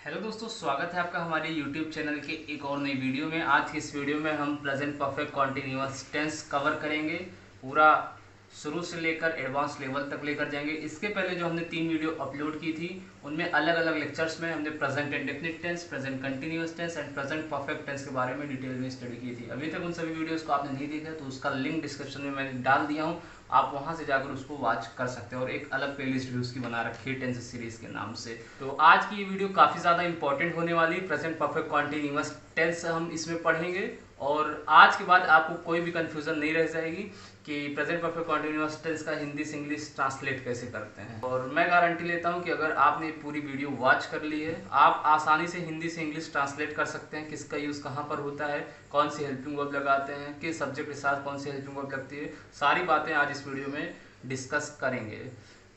Hello दोस्तों, स्वागत है आपका हमारे YouTube चैनल के एक और नई वीडियो में। आज की इस वीडियो में हम present perfect continuous tense cover करेंगे। पूरा शुरू से लेकर एडवांस लेवल तक लेकर जाएंगे। इसके पहले जो हमने 3 वीडियो अपलोड की थी उनमें अलग अलग लेक्चर्स में हमने present indefinite tense, present continuous tense and present perfect tense के बारे में डिटेल में स्टडी की थी। अभी तक उन सभी वीडियोस को आपने नहीं देखा तो उसका लिंक डिस्क्रिप्शन में मैंने डाल दिया हूँ, आप वहां से जाकर उसको वॉच कर सकते हैं। और एक अलग प्लेलिस्ट भी उसकी बना रखी है टेंस सीरीज के नाम से। तो आज की ये वीडियो काफ़ी ज़्यादा इंपॉर्टेंट होने वाली। प्रेजेंट परफेक्ट कॉन्टिन्यूअस टेंस हम इसमें पढ़ेंगे और आज के बाद आपको कोई भी कंफ्यूजन नहीं रह जाएगी कि प्रेजेंट परफेक्ट कॉन्टिन्यूअस टेंस का हिंदी से इंग्लिश ट्रांसलेट कैसे करते हैं। और मैं गारंटी लेता हूं कि अगर आपने पूरी वीडियो वॉच कर ली है, आप आसानी से हिंदी से इंग्लिश ट्रांसलेट कर सकते हैं। किसका यूज़ कहाँ पर होता है, कौन सी हेल्पिंग वर्ब लगाते हैं, किस सब्जेक्ट के साथ कौन सी हेल्पिंग वर्ब लगती है, सारी बातें आज इस वीडियो में डिस्कस करेंगे।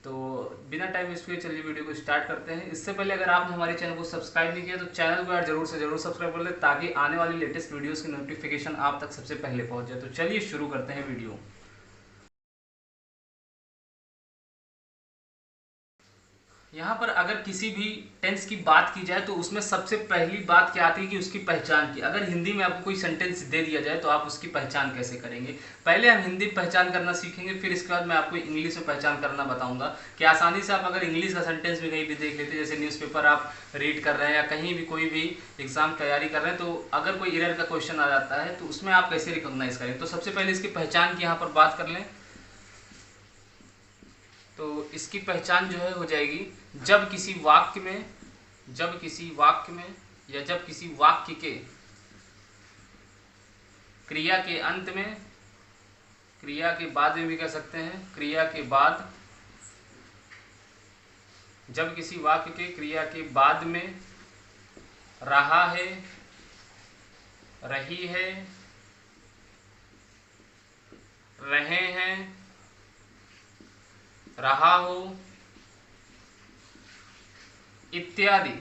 तो बिना टाइम वेस्ट किए चलिए वीडियो को स्टार्ट करते हैं। इससे पहले अगर आपने हमारे चैनल को सब्सक्राइब नहीं किया तो चैनल को यार जरूर से जरूर सब्सक्राइब कर ले, ताकि आने वाली लेटेस्ट वीडियोस की नोटिफिकेशन आप तक सबसे पहले पहुंच जाए। तो चलिए शुरू करते हैं वीडियो। यहाँ पर अगर किसी भी टेंस की बात की जाए तो उसमें सबसे पहली बात क्या आती है कि उसकी पहचान की। अगर हिंदी में आपको कोई सेंटेंस दे दिया जाए तो आप उसकी पहचान कैसे करेंगे। पहले हम हिंदी पहचान करना सीखेंगे, फिर इसके बाद मैं आपको इंग्लिश में पहचान करना बताऊंगा कि आसानी से आप अगर इंग्लिश का सेंटेंस भी कहीं भी देख लेते हैं, जैसे न्यूज़पेपर आप रीड कर रहे हैं या कहीं भी कोई भी एग्जाम तैयारी कर रहे हैं, तो अगर कोई एरर का क्वेश्चन आ जाता है तो उसमें आप कैसे रिकॉग्नाइज करें। तो सबसे पहले इसकी पहचान की यहाँ पर बात कर लें तो इसकी पहचान जो है हो जाएगी जब किसी वाक्य में या जब किसी वाक्य के क्रिया के अंत में, क्रिया के बाद में भी कह सकते हैं, क्रिया के बाद, जब किसी वाक्य के क्रिया के बाद में रहा है, रही है, रहे हैं, रहा हो इत्यादि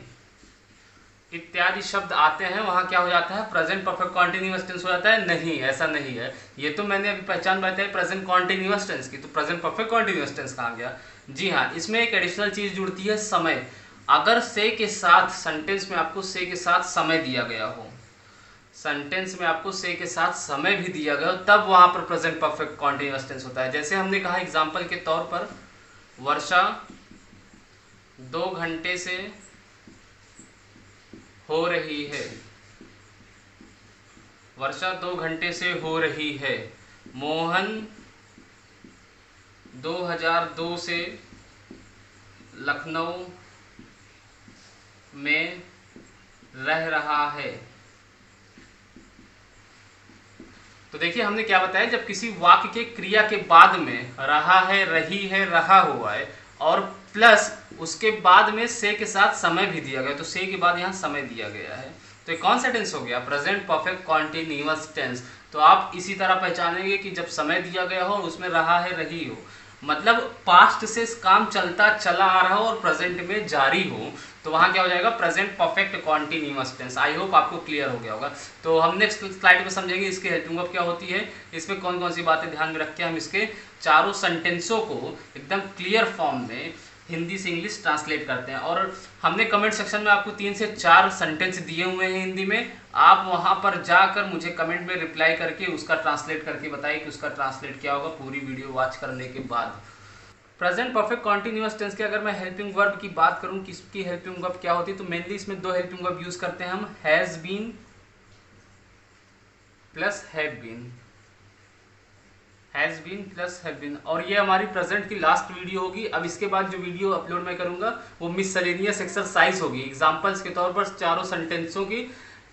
शब्द आते हैं, वहां क्या हो जाता है, प्रेजेंट परफेक्ट कॉन्टिन्यूअस टेंस हो जाता है। नहीं, ऐसा नहीं है। ये तो मैंने अभी पहचान बताई प्रेजेंट कॉन्टिन्यूअस टेंस की, तो प्रेजेंट परफेक्ट कॉन्टिन्यूअस टेंस कहाँ गया। जी हाँ, इसमें एक एडिशनल चीज जुड़ती है, समय। अगर से के साथ सेंटेंस में आपको से के साथ समय दिया गया हो, सेंटेंस में आपको से के साथ समय भी दिया गया हो, तब वहां पर प्रेजेंट परफेक्ट कॉन्टिन्यूअस टेंस होता है। जैसे हमने कहा एग्जांपल के तौर पर, वर्षा 2 घंटे से हो रही है, वर्षा 2 घंटे से हो रही है। मोहन 2002 से लखनऊ में रह रहा है। तो देखिए हमने क्या बताया, जब किसी वाक्य के क्रिया के बाद में रहा है, रही है, रहा हुआ है और प्लस उसके बाद में से के साथ समय भी दिया गया, तो से के बाद यहाँ समय दिया गया है, तो ये कौन सा टेंस हो गया, प्रेजेंट परफेक्ट कॉन्टिन्यूअस टेंस। तो आप इसी तरह पहचानेंगे कि जब समय दिया गया हो और उसमें रहा है, रही हो, मतलब पास्ट से काम चलता चला आ रहा हो और प्रेजेंट में जारी हो, तो वहां क्या हो जाएगा, present perfect continuous tense. I hope आपको क्लियर हो गया होगा। तो हम नेक्स्ट स्लाइड में समझेंगे इसकी हेल्पिंग वर्ब क्या होती है, इसमें कौन कौन सी बातें ध्यान में रख के हम इसके चारों सेंटेंसों को एकदम क्लियर फॉर्म में हिंदी से इंग्लिश ट्रांसलेट करते हैं। और हमने कमेंट सेक्शन में आपको 3 से 4 सेंटेंस दिए हुए हैं हिंदी में, आप वहां पर जाकर मुझे कमेंट में रिप्लाई करके उसका ट्रांसलेट करके बताइए कि उसका ट्रांसलेट क्या होगा पूरी वीडियो वॉच करने के बाद। प्रेजेंट परफेक्ट कॉन्टिन्यूअस टेंस की अगर मैं हेल्पिंग वर्ब की बात करूं कि इसकी हेल्पिंग वर्ब क्या होती है, तो मेनली इसमें 2 हेल्पिंग वर्ब यूज करते हैं हम, has been plus have been, has been plus have been. और ये हमारी प्रेजेंट की लास्ट वीडियो होगी। अब इसके बाद जो वीडियो अपलोड मैं करूंगा वो मिसलेनियस एक्सरसाइज होगी। एग्जांपल्स के तौर पर चारों सेंटेंसों की,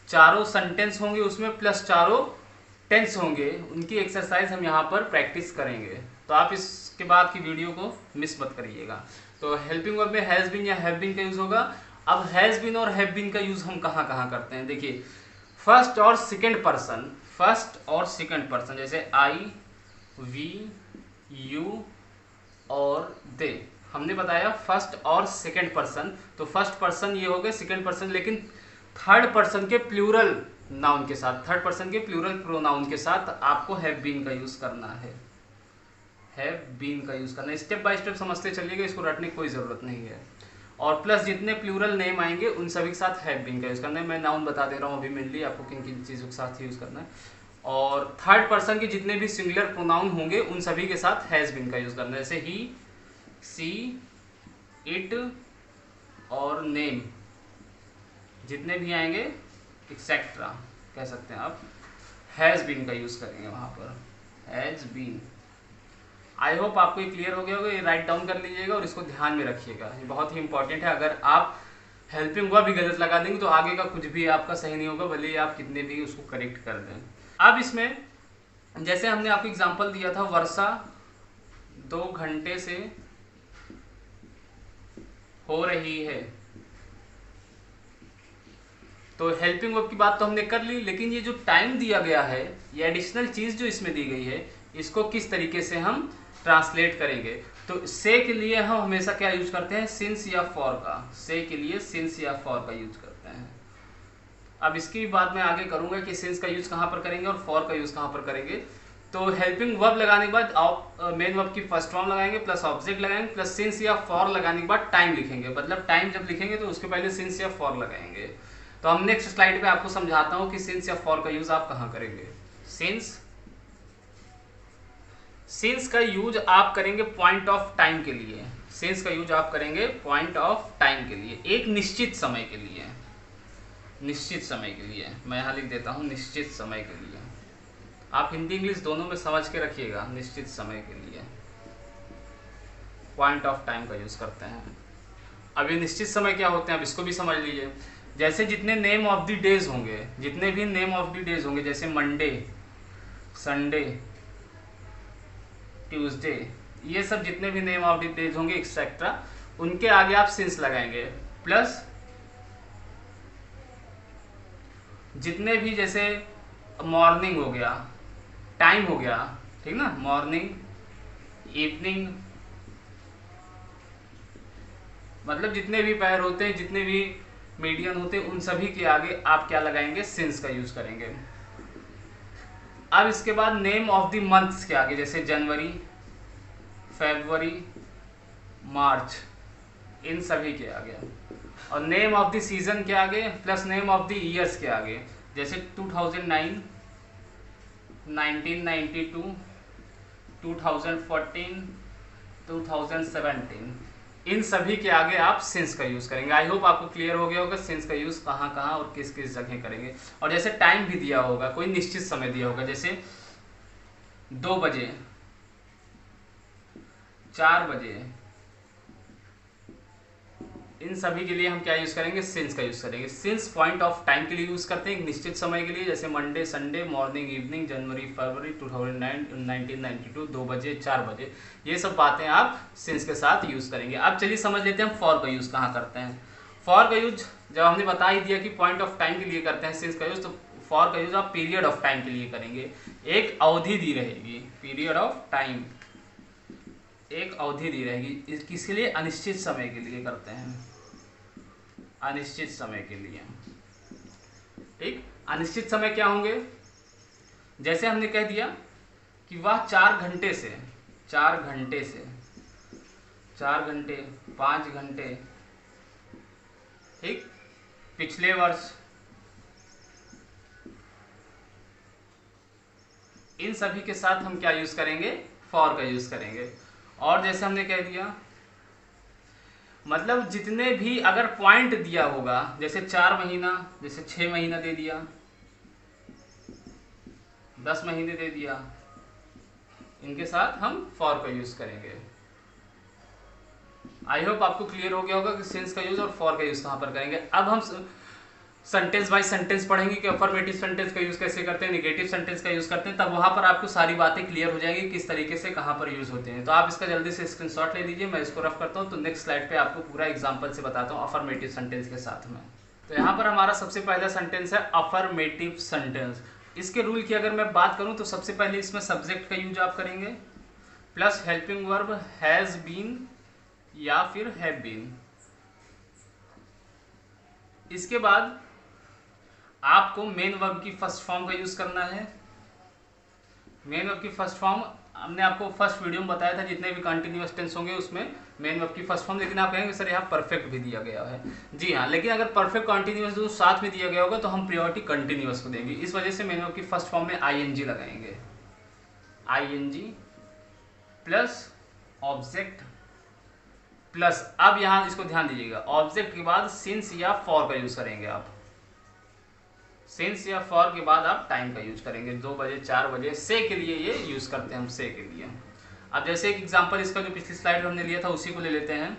चारों सेंटेंस होंगे उसमें प्लस चारों टेंस होंगे, उनकी एक्सरसाइज हम यहाँ पर प्रैक्टिस करेंगे। तो आप इसके बाद की वीडियो को मिस मत करिएगा। तो हेल्पिंग वर्ब में हैज बीन या हैव बीन का यूज होगा। अब हैज बीन और हैव बीन का यूज हम कहाँ कहाँ करते हैं, देखिए फर्स्ट और सेकंड पर्सन, फर्स्ट और सेकंड पर्सन, जैसे आई, वी, यू और दे। हमने बताया फर्स्ट और सेकंड पर्सन, तो फर्स्ट पर्सन ये हो गए, सेकंड पर्सन लेकिन थर्ड पर्सन के प्लूरल नाउन के साथ, थर्ड पर्सन के प्लूरल प्रोनाउन के साथ आपको हैव बीन का यूज करना है, हैव बीन का यूज करना है। स्टेप बाय स्टेप समझते चलिएगा, इसको रटने की कोई जरूरत नहीं है। और प्लस जितने प्लूरल नेम आएंगे उन सभी के साथ हैव बीन का यूज़ करना है। मैं नाउन बता दे रहा हूँ अभी मेनली आपको किन किन चीज़ों के साथ यूज़ करना है। और थर्ड पर्सन के जितने भी सिंगुलर प्रोनाउन होंगे उन सभी के साथ हैज़ बीन का यूज़ करना है, जैसे ही, सी, इट और नेम जितने भी आएंगे एक्सेट्रा कह सकते हैं आप, हैज़ बीन का यूज़ करेंगे वहाँ पर, हैज़ बीन। आई होप आपको ये क्लियर हो गया होगा। ये राइट डाउन कर लीजिएगा और इसको ध्यान में रखिएगा, ये बहुत ही इंपॉर्टेंट है। अगर आप हेल्पिंग वर्ब भी गलत लगा देंगे तो आगे का कुछ भी आपका सही नहीं होगा, भले ही आप कितने भी उसको करेक्ट कर दें। अब इसमें जैसे हमने आपको एग्जांपल दिया था, वर्षा 2 घंटे से हो रही है, तो हेल्पिंग वर्ब की बात तो हमने कर ली, लेकिन ये जो टाइम दिया गया है, ये एडिशनल चीज जो इसमें दी गई है, इसको किस तरीके से हम ट्रांसलेट करेंगे। तो से के लिए हम हमेशा क्या यूज करते हैं, सिंस या फॉर का। से के लिए सिंस या फॉर का यूज करते हैं। अब इसकी भी बात मैं आगे करूंगा कि सिंस का यूज कहां पर करेंगे और फॉर का यूज कहां पर करेंगे। तो हेल्पिंग वर्ब लगाने के बाद मेन वर्ब की फर्स्ट फॉर्म लगाएंगे, प्लस ऑब्जेक्ट लगाएंगे, प्लस सिंस या फॉर लगाने के बाद टाइम लिखेंगे। मतलब टाइम जब लिखेंगे तो उसके पहले सिंस या फॉर लगाएंगे। तो हम नेक्स्ट स्लाइड पे आपको समझाता हूं कि सिंस या फॉर का यूज आप कहां करेंगे। सिंस का यूज आप करेंगे पॉइंट ऑफ टाइम के लिए। सिंस का यूज आप करेंगे पॉइंट ऑफ टाइम के लिए, एक निश्चित समय के लिए। निश्चित समय के लिए मैं यहां लिख देता हूं, निश्चित समय के लिए। आप हिंदी इंग्लिश दोनों में समझ के रखिएगा, निश्चित समय के लिए पॉइंट ऑफ टाइम का यूज करते हैं। अब ये निश्चित समय क्या होते हैं, अब इसको भी समझ लीजिए। जैसे जितने नेम ऑफ द डेज होंगे, जितने भी नेम ऑफ द डेज होंगे, जैसे मंडे, संडे, ट्यूसडे, ये सब जितने भी नेम ऑफ द डेज होंगे एक्सेट्रा, उनके आगे आप सिंस लगाएंगे। प्लस जितने भी, जैसे मॉर्निंग हो गया, टाइम हो गया, ठीक ना, मॉर्निंग, इवनिंग, मतलब जितने भी पैर होते हैं, जितने भी मीडियन होते हैं, उन सभी के आगे आप क्या लगाएंगे, सिंस का यूज करेंगे। अब इसके बाद नेम ऑफ द मंथ्स के आगे, जैसे जनवरी, फरवरी, मार्च, इन सभी के आगे। और नेम ऑफ द सीजन के आगे, plus name of the years के आगे, जैसे 2009, 1992, 2014, 2017, इन सभी के आगे आप सिंस का यूज करेंगे। आई होप आपको क्लियर हो गया होगा सिंस का यूज कहाँ कहाँ और किस किस जगह करेंगे। और जैसे टाइम भी दिया होगा, कोई निश्चित समय दिया होगा, जैसे 2 बजे, 4 बजे, इन सभी के लिए हम क्या यूज करेंगे, सिंस का यूज करेंगे। सिंस पॉइंट ऑफ टाइम के लिए यूज करते हैं, एक निश्चित समय के लिए, जैसे मंडे, संडे, मॉर्निंग, इवनिंग, जनवरी, फरवरी, 2009, 1992, 2 बजे, 4 बजे, ये सब बातें आप सिंस के साथ यूज करेंगे। अब चलिए समझ लेते हैं हम फॉर का यूज कहाँ करते हैं। फॉर का यूज जब हमने बता ही दिया कि पॉइंट ऑफ टाइम के लिए करते हैं सिंस का यूज, तो फॉर का यूज आप पीरियड ऑफ टाइम के लिए करेंगे। एक अवधि दी रहेगी, पीरियड ऑफ टाइम, एक अवधि दी रहेगी, किसके लिए, अनिश्चित समय के लिए करते हैं, अनिश्चित समय के लिए। ठीक, अनिश्चित समय क्या होंगे, जैसे हमने कह दिया कि वह 4 घंटे से, 4 घंटे से, 4 घंटे, 5 घंटे, ठीक, पिछले वर्ष, इन सभी के साथ हम क्या यूज करेंगे, फॉर का यूज करेंगे। और जैसे हमने कह दिया, मतलब जितने भी अगर पॉइंट दिया होगा, जैसे 4 महीना, जैसे 6 महीना दे दिया, 10 महीने दे दिया, इनके साथ हम फॉर का यूज करेंगे। आई होप आपको क्लियर हो गया होगा कि सिंस का यूज और फॉर का यूज कहां पर करेंगे। अब हम सेंटेंस बाय सेंटेंस पढ़ेंगे कि अफर्मेटिव सेंटेंस का यूज कैसे करते हैं, नेगेटिव सेंटेंस का यूज करते हैं, तब वहां पर आपको सारी बातें क्लियर हो जाएंगी किस तरीके से कहां पर यूज होते हैं। तो आप इसका जल्दी से स्क्रीनशॉट ले लीजिए, मैं इसको रफ करता हूं, तो नेक्स्ट स्लाइड पे आपको पूरा एग्जांपल से बताता हूं अफर्मेटिव सेंटेंस के साथ में। तो यहाँ पर हमारा सबसे पहला सेंटेंस है अफर्मेटिव सेंटेंस। इसके रूल की अगर मैं बात करूं तो सबसे पहले इसमें सब्जेक्ट का यूज आप करेंगे, plus helping verb has been या फिर हैव बीन। इसके बाद आपको मेन वर्ब की फर्स्ट फॉर्म का यूज करना है। मेन वर्ब की फर्स्ट फॉर्म हमने आपको फर्स्ट वीडियो में बताया था, जितने भी कंटिन्यूअस टेंस होंगे उसमें मेन वर्ब की फर्स्ट फॉर्म, लेकिन आप कहेंगे सर यहाँ परफेक्ट भी दिया गया है। जी हाँ, लेकिन अगर परफेक्ट कॉन्टिन्यूअस जो साथ में दिया गया होगा तो हम प्रायोरिटी कंटिन्यूअस को देंगे, इस वजह से मेन वर्ब की फर्स्ट फॉर्म में आईएनजी लगाएंगे, आईएनजी प्लस ऑब्जेक्ट प्लस, अब यहाँ इसको ध्यान दीजिएगा, ऑब्जेक्ट के बाद सिंस या फॉर का यूज करेंगे आप, सिंस या फॉर के बाद आप टाइम का यूज करेंगे, 2 बजे 4 बजे, से के लिए ये यूज करते हैं हम, से के लिए। अब जैसे एक एग्जांपल इसका जो पिछली स्लाइड में हमने लिया था उसी को ले लेते हैं।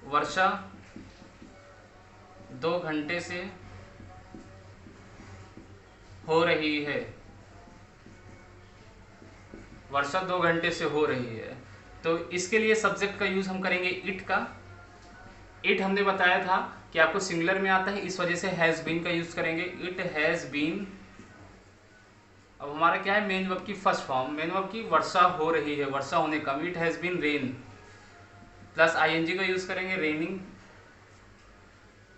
वर्षा 2 घंटे से हो रही है, वर्षा 2 घंटे से हो रही है, तो इसके लिए सब्जेक्ट का यूज हम करेंगे इट का। इट हमने बताया था कि आपको सिंगुलर में आता है, इस वजह से हैज बीन का यूज करेंगे, इट हैज बीन। अब हमारा क्या है, मेन वर्ब की फर्स्ट फॉर्म, मेन वर्ब की वर्षा हो रही है, वर्षा होने का, it has been rain, plus ING का यूज करेंगे, रेनिंग।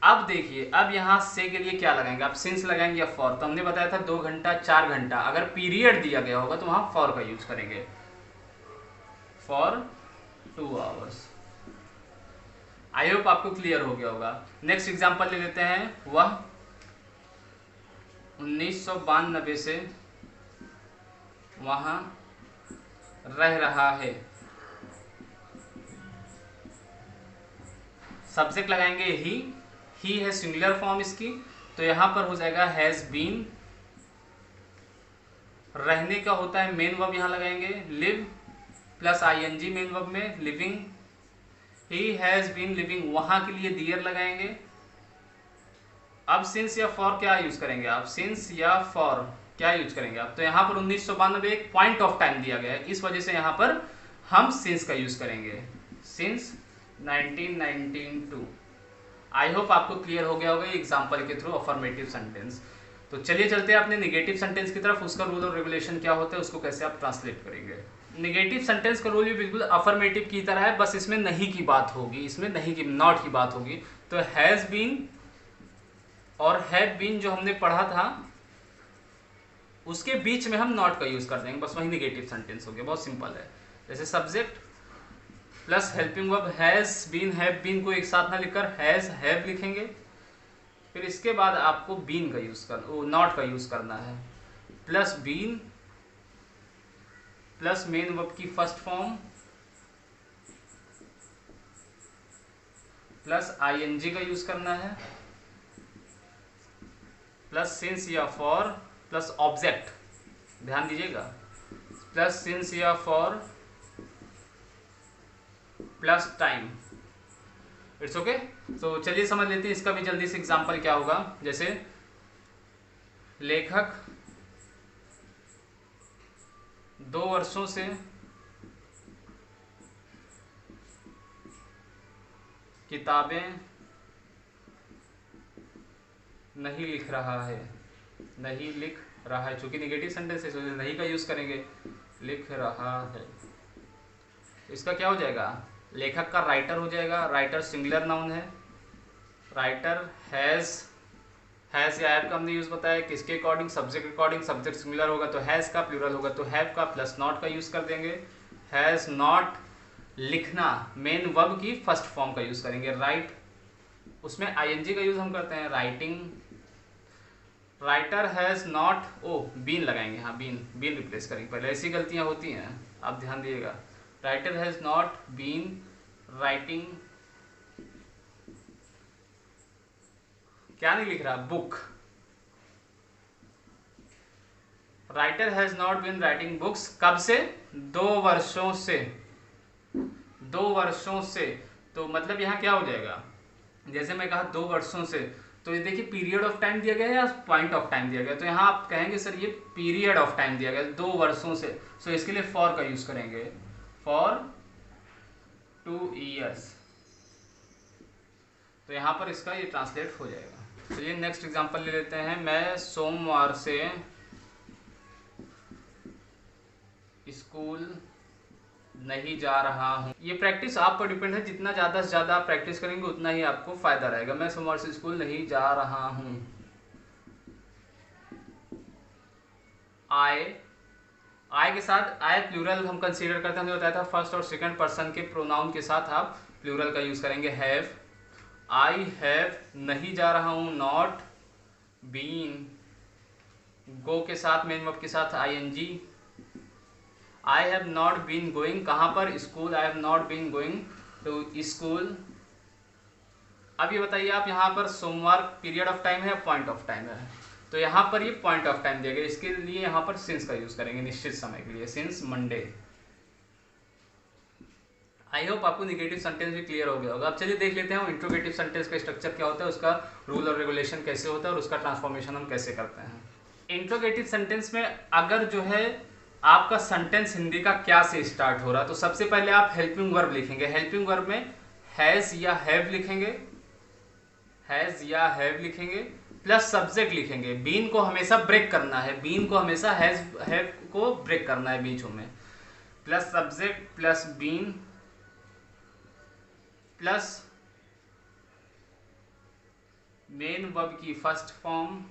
अब देखिए, अब यहाँ से के लिए क्या लगाएंगे आप, सिंस लगाएंगे या फॉर, तो हमने बताया था 2 घंटा 4 घंटा, अगर पीरियड दिया गया होगा तो वहां फॉर का यूज करेंगे, फॉर 2 आवर्स। आई होप आपको क्लियर हो गया होगा। नेक्स्ट एग्जांपल ले लेते हैं, वह 1992 से वहां रह रहा है, सब्जेक्ट लगाएंगे ही है सिंगुलर फॉर्म इसकी, तो यहां पर हो जाएगा हैज बीन, रहने का होता है मेन वर्ब, यहां लगाएंगे live plus ING main verb में, living, he has been living, वहां के लिए दियर लगाएंगे। अब सिंस या फॉर क्या यूज करेंगे आप, सिंस या फॉर क्या यूज करेंगे आप, तो यहां पर 1992 एक पॉइंट ऑफ टाइम दिया गया है, इस वजह से यहां पर हम सिंस का यूज करेंगे, सिंस 1992। आई होप आपको क्लियर हो गया होगा ये एग्जांपल के थ्रू अफर्मेटिव सेंटेंस। तो चलिए चलते हैं अपने नेगेटिव सेंटेंस की तरफ, उसका रूल और रेगुलेशन क्या होता है, उसको कैसे आप ट्रांसलेट करेंगे। नेगेटिव सेंटेंस का रूल भी बिल्कुल अफर्मेटिव की तरह है, बस इसमें नहीं की बात होगी, इसमें नहीं की, नॉट की बात होगी। तो हैज बीन और हैव बीन जो हमने पढ़ा था उसके बीच में हम नॉट का यूज कर देंगे, बस वही नेगेटिव सेंटेंस हो गया, बहुत सिंपल है। जैसे subject plus helping verb has been, have been को एक साथ ना लिखकर हैज हैव लिखेंगे, फिर इसके बाद आपको बीन का यूज करना, नॉट का यूज करना है, plus been plus main verb की फर्स्ट फॉर्म प्लस आईएनजी का यूज करना है, प्लस सिंस या फॉर प्लस ऑब्जेक्ट, ध्यान दीजिएगा, प्लस सिंस या for plus time. It's okay. तो चलिए समझ लेते हैं इसका भी जल्दी से एग्जांपल क्या होगा। जैसे लेखक 2 वर्षों से किताबें नहीं लिख रहा है, नहीं लिख रहा है, चूंकि नेगेटिव सेंटेंस है तो नहीं का यूज करेंगे, लिख रहा है। इसका क्या हो जाएगा, लेखक का राइटर हो जाएगा, राइटर सिंगुलर नाउन है, राइटर हैज या हैव का हमने यूज बताया किसके according, subject according, subject singular होगा तो हैज का, प्लूरल होगा तो हैव का, प्लस नॉट का यूज कर देंगे, हैज नॉट, लिखना मेन वर्ब की फर्स्ट फॉर्म का यूज करेंगे, राइट, उसमें आईएनजी का यूज हम करते हैं, writing, writer has not, been लगाएंगे, हाँ बीन रिप्लेस करेंगे, पहले ऐसी गलतियां होती हैं, आप ध्यान दिएगा, writer has not been writing, क्या नहीं लिख रहा, book, writer has not been writing books, कब से, 2 वर्षों से, 2 वर्षों से, तो मतलब यहाँ क्या हो जाएगा, जैसे मैं कहा 2 वर्षों से, तो ये देखिए पीरियड ऑफ टाइम दिया गया है या पॉइंट ऑफ टाइम दिया गया, तो यहाँ आप कहेंगे सर ये पीरियड ऑफ टाइम दिया गया 2 वर्षों से, सो इसके लिए फॉर का यूज करेंगे, फॉर 2 years, तो यहाँ पर इसका ये ट्रांसलेट हो जाएगा। चलिए नेक्स्ट एग्जांपल ले लेते हैं, मैं सोमवार से स्कूल नहीं जा रहा हूँ। ये प्रैक्टिस आप पर डिपेंड है, जितना ज़्यादा से ज़्यादा आप प्रैक्टिस करेंगे उतना ही आपको फायदा रहेगा। मैं सोमवार से स्कूल नहीं जा रहा हूँ। आई के साथ, आई प्लूरल हम कंसीडर करते हैं, हमने बताया था फर्स्ट और सेकंड पर्सन के प्रोनाउन के साथ आप प्लूरल का यूज करेंगे। हैव, आई हैव नहीं जा रहा हूं, नॉट बीन, गो के साथ मेन वर्ब के साथ ING. I have not been going, कहां पर, school, I have not been going to school. अब ये बताइए आप, यहाँ पर सोमवार पीरियड ऑफ टाइम है या पॉइंट ऑफ टाइम है? तो यहाँ पर ये पॉइंट ऑफ टाइम दिया गया, इसके लिए यहाँ पर सिंस का यूज करेंगे निश्चित समय के लिए, सिंस मंडे। आई होप आपको निगेटिव सेंटेंस भी क्लियर हो गया होगा। अब चलिए देख लेते हैं इंट्रोगेटिव सेंटेंस का स्ट्रक्चर क्या होता है, उसका रूल और रेगुलेशन कैसे होता है और उसका ट्रांसफॉर्मेशन हम कैसे करते हैं। इंट्रोगेटिव सेंटेंस में अगर जो है आपका सेंटेंस हिंदी का क्या से स्टार्ट हो रहा है, तो सबसे पहले आप हेल्पिंग वर्ब लिखेंगे। हेल्पिंग वर्ब में हैज या हैव लिखेंगे, हैज या हैव लिखेंगे, प्लस सब्जेक्ट लिखेंगे। बीन को हमेशा ब्रेक करना है, बीन को हमेशा हैव को ब्रेक करना है बीचों में, plus subject plus been plus main verb की first form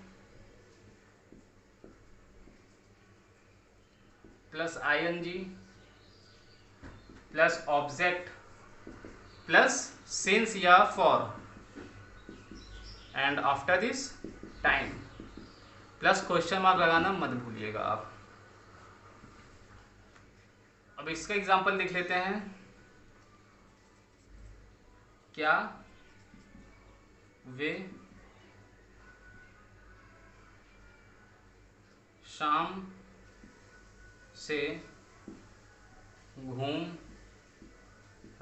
plus ING plus object plus since या for and after this time, plus question mark लगाना मत भूलिएगा आप। अब इसका एग्जांपल देख लेते हैं। क्या वे शाम से घूम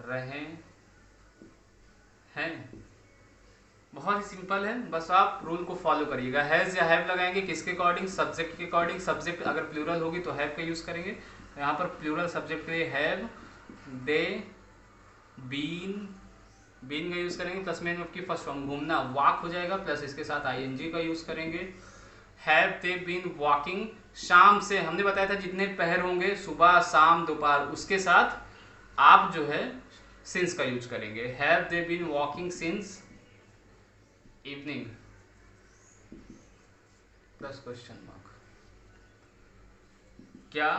रहे हैं? बहुत ही सिंपल है, बस आप रूल को फॉलो करिएगा। हैज या हैव लगाएंगे किसके अकॉर्डिंग? सब्जेक्ट के अकॉर्डिंग। सब्जेक्ट अगर प्लूरल होगी तो हैव का यूज करेंगे। तो यहाँ पर प्लूरल सब्जेक्ट के लिए हैव, दे, बीन, बीन का यूज करेंगे प्लस मेन वर्ब की फर्स्ट फॉर्म घूमना, वॉक हो जाएगा, प्लस इसके साथ आईएनजी का यूज करेंगे। हैव दे बीन वॉकिंग, शाम से हमने बताया था जितने पहर होंगे सुबह शाम दोपहर, उसके साथ आप जो है सिंस का यूज करेंगे। Have they been walking since evening plus question mark. क्या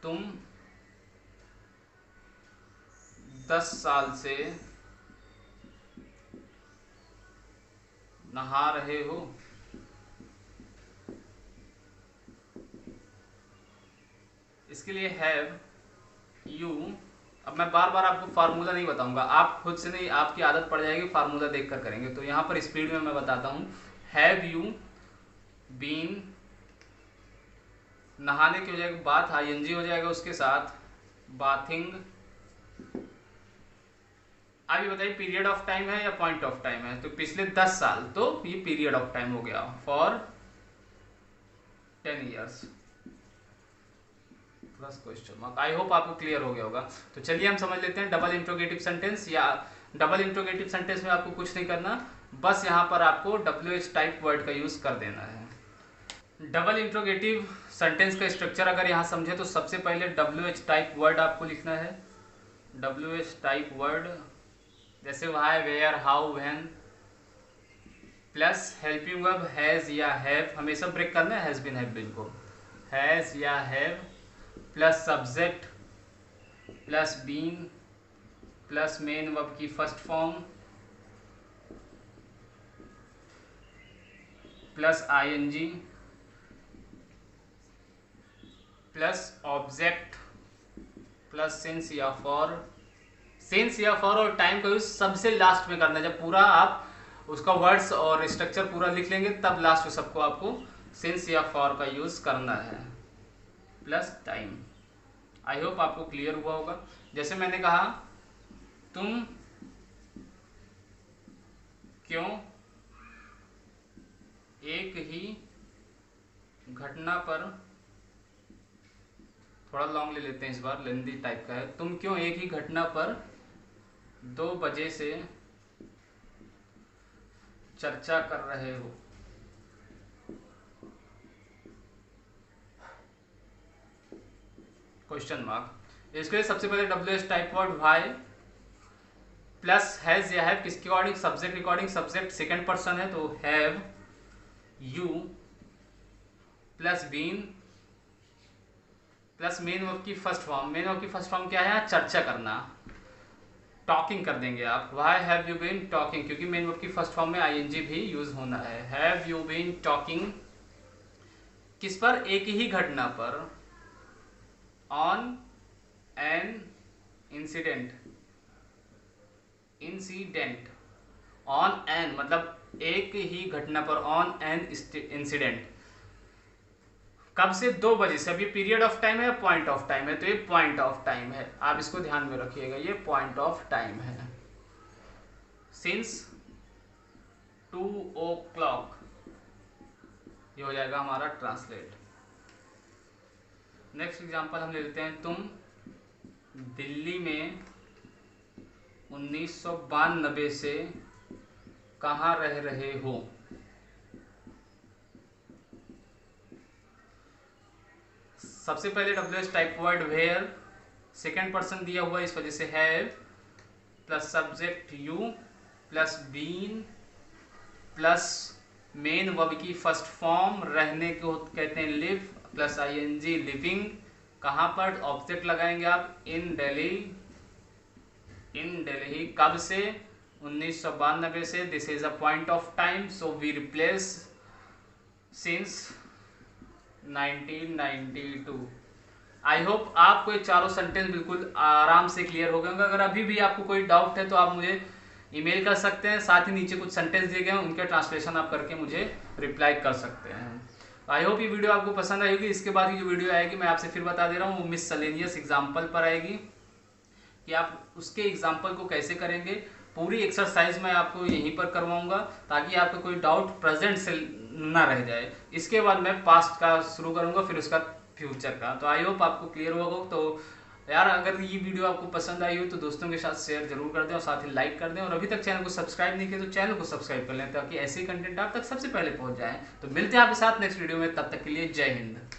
तुम 10 साल से नहा रहे हो? इसके लिए हैव, यू, अब मैं बार बार आपको फार्मूला नहीं बताऊंगा, आप खुद से नहीं, आपकी आदत पड़ जाएगी, फार्मूला देखकर करेंगे। तो यहाँ पर स्पीड में मैं बताता हूँ। हैव यू बीन, नहाने की हो जाएगी बाथ, आईएनजी हो जाएगा उसके साथ, बाथिंग। अब ये बताइए पीरियड ऑफ टाइम है या पॉइंट ऑफ टाइम है? तो पिछले 10 साल, तो ये पीरियड ऑफ टाइम हो गया, for 10 years plus question mark. I hope आपको क्लियर हो गया होगा। तो चलिए हम समझ लेते हैं डबल इंट्रोगेटिव सेंटेंस। या डबल इंट्रोगेटिव सेंटेंस में आपको कुछ नहीं करना, बस यहाँ पर आपको WH टाइप वर्ड का यूज कर देना है। डबल इंट्रोगेटिव सेंटेंस का स्ट्रक्चर अगर यहाँ समझे तो सबसे पहले WH टाइप वर्ड आपको लिखना है। WH टाइप वर्ड जैसे why, where, how, when, plus helping verb has या हैव, हमेशा ब्रेक करना है हैज बीन हैव बीन को, हैज या have, plus subject plus been plus main verb की first form plus ING plus object plus since या for. Since या for और टाइम का यूज सबसे लास्ट में करना है। जब पूरा आप उसका वर्ड्स और स्ट्रक्चर पूरा लिख लेंगे तब लास्ट में सबको आपको सिंस या फॉर का यूज करना है, प्लस टाइम। आई होप आपको क्लियर हुआ होगा। जैसे मैंने कहा, तुम क्यों एक ही घटना पर, थोड़ा लॉन्ग ले लेते हैं इस बार, लेंदी टाइप का है, तुम क्यों एक ही घटना पर 2 बजे से चर्चा कर रहे हो? Question mark. इसके लिए सबसे पहले WH type word why plus has या हैव किसके according? Subject according. Subject second person है तो have you plus been plus main verb की फर्स्ट फॉर्म। मेन वर्ब की फर्स्ट फॉर्म क्या है? चर्चा करना, टॉकिंग कर देंगे आप। Why have you been talking, क्योंकि मेन वर्ब की फर्स्ट फॉर्म में आईएनजी भी यूज होना है। हैव यू बीन टॉकिंग किस पर? एक ही घटना पर। On an incident, incident on an मतलब एक ही घटना पर, ऑन एन इंसिडेंट। कब से? 2 बजे से। अभी पीरियड ऑफ टाइम है, पॉइंट ऑफ टाइम है, तो ये पॉइंट ऑफ टाइम है, आप इसको ध्यान में रखिएगा, ये पॉइंट ऑफ टाइम है। सिंस 2 o'clock, ये हो जाएगा हमारा ट्रांसलेट। नेक्स्ट एग्जांपल हम ले लेते हैं। तुम दिल्ली में 1992 से कहाँ रह रहे हो? सबसे पहले WH type word where, second person दिया हुआ इस वजह से have, plus subject you, plus been, plus main verb की फर्स्ट फॉर्म, रहने को कहते हैं लिव, प्लस आईएनजी लिविंग। कहाँ पर? ऑब्जेक्ट लगाएंगे आप, इन दिल्ली, इन दिल्ली। कब से? 1992 से। This is a point of time, so we replace since 1992। आई होप आपको ये चारों सेंटेंस बिल्कुल आराम से क्लियर हो गए होंगे। अगर अभी भी आपको कोई डाउट है तो आप मुझे ईमेल कर सकते हैं, साथ ही नीचे कुछ सेंटेंस दिए गए हैं उनके ट्रांसलेशन आप करके मुझे रिप्लाई कर सकते हैं। आई होप ये वीडियो आपको पसंद आएगी। इसके बाद की जो वीडियो आएगी मैं आपसे फिर बता दे रहा हूँ, वो मिसलेनियस एग्जाम्पल पर आएगी कि आप उसके एग्जाम्पल को कैसे करेंगे। पूरी एक्सरसाइज मैं आपको यहीं पर करवाऊंगा ताकि आपको कोई डाउट प्रेजेंट से ना रह जाए। इसके बाद मैं पास्ट का शुरू करूंगा, फिर उसका फ्यूचर का। तो आई होप आपको क्लियर होगा। तो यार अगर ये वीडियो आपको पसंद आई हो तो दोस्तों के साथ शेयर जरूर कर दें और साथ ही लाइक कर दें, और अभी तक चैनल को सब्सक्राइब नहीं किया तो चैनल को सब्सक्राइब कर लें ताकि ऐसे कंटेंट आप तक सबसे पहले पहुंच जाए। तो मिलते हैं आपके साथ नेक्स्ट वीडियो में, तब तक के लिए जय हिंद।